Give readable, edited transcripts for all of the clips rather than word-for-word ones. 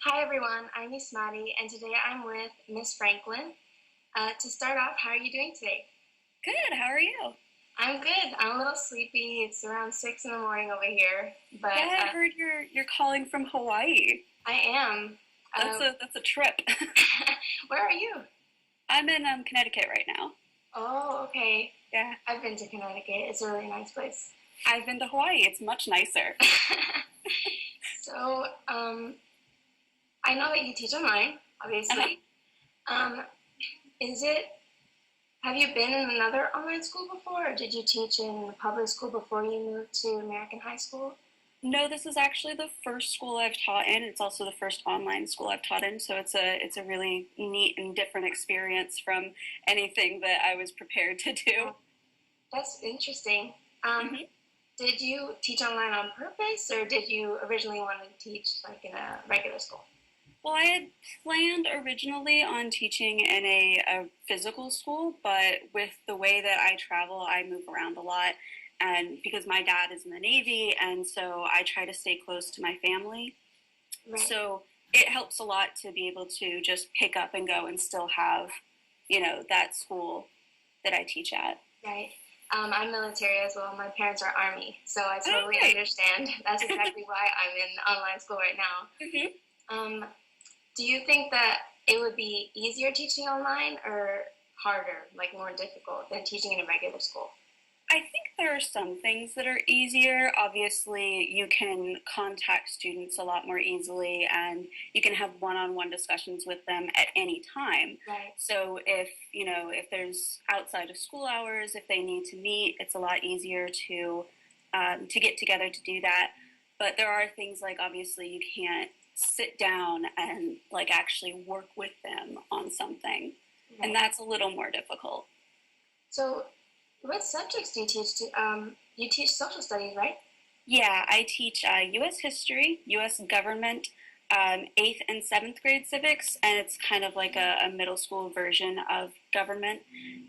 Hi everyone, I'm Ismary, and today I'm with Miss Franklin. To start off, how are you doing today? Good. How are you? I'm good. I'm a little sleepy. It's around 6 in the morning over here, but Yeah, I heard you're calling from Hawaii. I am. That's Uh, a trip. where are you? I'm in Connecticut right now. Oh, okay. Yeah, I've been to Connecticut. It's a really nice place. I've been to Hawaii. It's much nicer. So, I know that you teach online, Uh-huh. obviously. Um, is it, have you been in another online school before, or did you teach in a public school before you moved to American high school? No, this is actually the first school I've taught in. It's also the first online school I've taught in, so it's a really neat and different experience from anything that I was prepared to do. Oh, that's interesting. Um, hmm did you teach online on purpose, or did you originally want to teach like in a regular school? Well, I had planned originally on teaching in a physical school, but with the way that I travel, I move around a lot. And because my dad is in the Navy, and so I try to stay close to my family. Right, So it helps a lot to be able to just pick up and go and still have, that school that I teach at. right. I'm military as well. My parents are Army, so I Oh, totally great. understand. That's exactly why I'm in online school right now. hmm Um, do you think that it would be easier teaching online or harder, like more difficult than teaching in a regular school? I think there are some things that are easier. Obviously, you can contact students a lot more easily and you can have one-on-one discussions with them at any time. Right, So if there's outside of school hours, if they need to meet, it's a lot easier to get together to do that. But there are things like obviously you can't sit down and like actually work with them on something. And right. that's a little more difficult. So, what subjects do you teach? You teach social studies, right? Yeah, I teach U.S. history, U.S. government, eighth and seventh grade civics, and it's kind of like a middle school version of government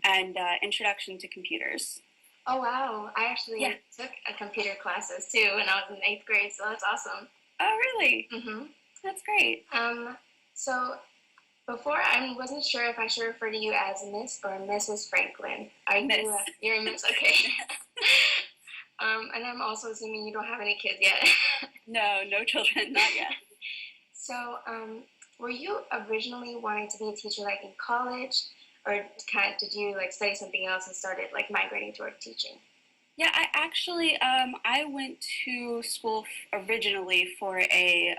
and introduction to computers. Oh wow! I Yeah. actually took a computer classes too when I was in eighth grade, so that's awesome. Oh, really? hmm That's great. Um, so before I wasn't sure if I should refer to you as Miss or Mrs. Franklin. Are you? Miss. You're a Miss, okay? And I'm also assuming you don't have any kids yet. No, no children, not yet. So, were you originally wanting to be a teacher like in college, or did you like study something else and started like migrating toward teaching? Yeah, I went to school originally for a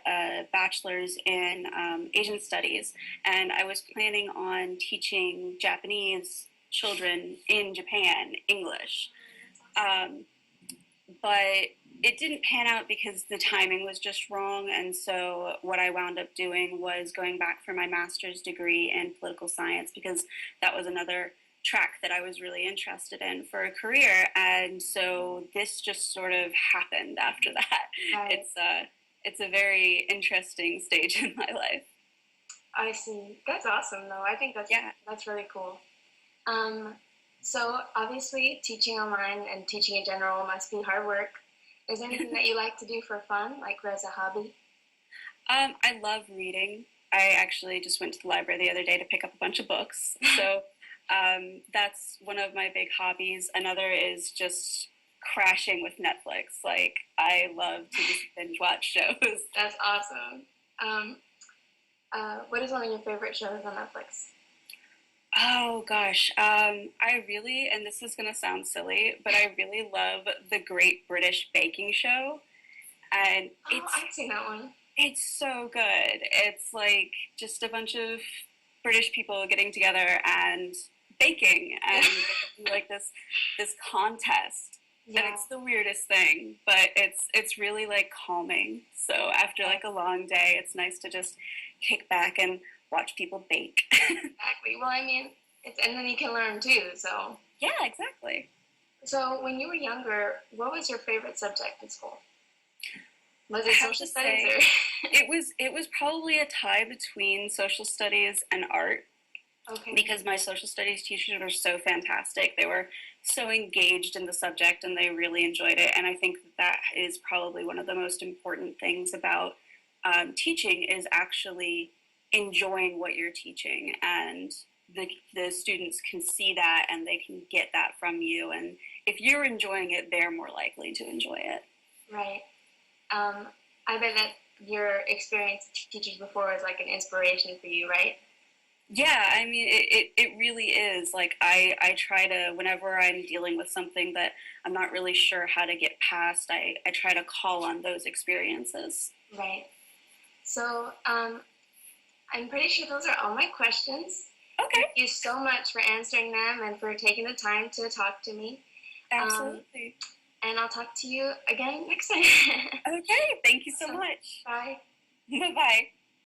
bachelor's in Asian studies, and I was planning on teaching Japanese children in Japan English. Um, but it didn't pan out because the timing was just wrong. And so what I wound up doing was going back for my master's degree in political science because that was another track that I was really interested in for a career. And so this just sort of happened after that. Right. It's a very interesting stage in my life. I see. That's awesome, though. I think Yeah. that's really cool. Um, so obviously, teaching online and teaching in general must be hard work. Is there anything that you like to do for fun, like as a hobby? I love reading. I actually just went to the library the other day to pick up a bunch of books. So that's one of my big hobbies. Another is just crashing with Netflix. Like, I love to just binge watch shows. That's awesome. Um, what is one of your favorite shows on Netflix? Oh gosh, I really, and this is gonna sound silly, but I really love the Great British Baking Show, and Oh, I've seen that one. it's so good. It's like just a bunch of British people getting together and baking and like this contest. And Yeah. it's the weirdest thing, but it's really like calming. So after like a long day, it's nice to just kick back and watch people bake. Exactly. Well, I mean, it's and then you can learn too. So, Yeah, exactly. so when you were younger, what was your favorite subject in school? Was I it have social to studies say or? it was probably a tie between social studies and art Okay. because my social studies teachers were so fantastic. They were so engaged in the subject and they really enjoyed it. And I think that is probably one of the most important things about teaching is actually enjoying what you're teaching, and the students can see that and they can get that from you, and if you're enjoying it, they're more likely to enjoy it. Right. I bet that your experience teaching before was like an inspiration for you, right? Yeah, I mean, it really is. Like, I try to, whenever I'm dealing with something that I'm not really sure how to get past, I try to call on those experiences. Right. So, I'm pretty sure those are all my questions. Okay, Thank you so much for answering them and for taking the time to talk to me. absolutely. And I'll talk to you again next time. Okay, thank you so So, much. bye. Bye bye.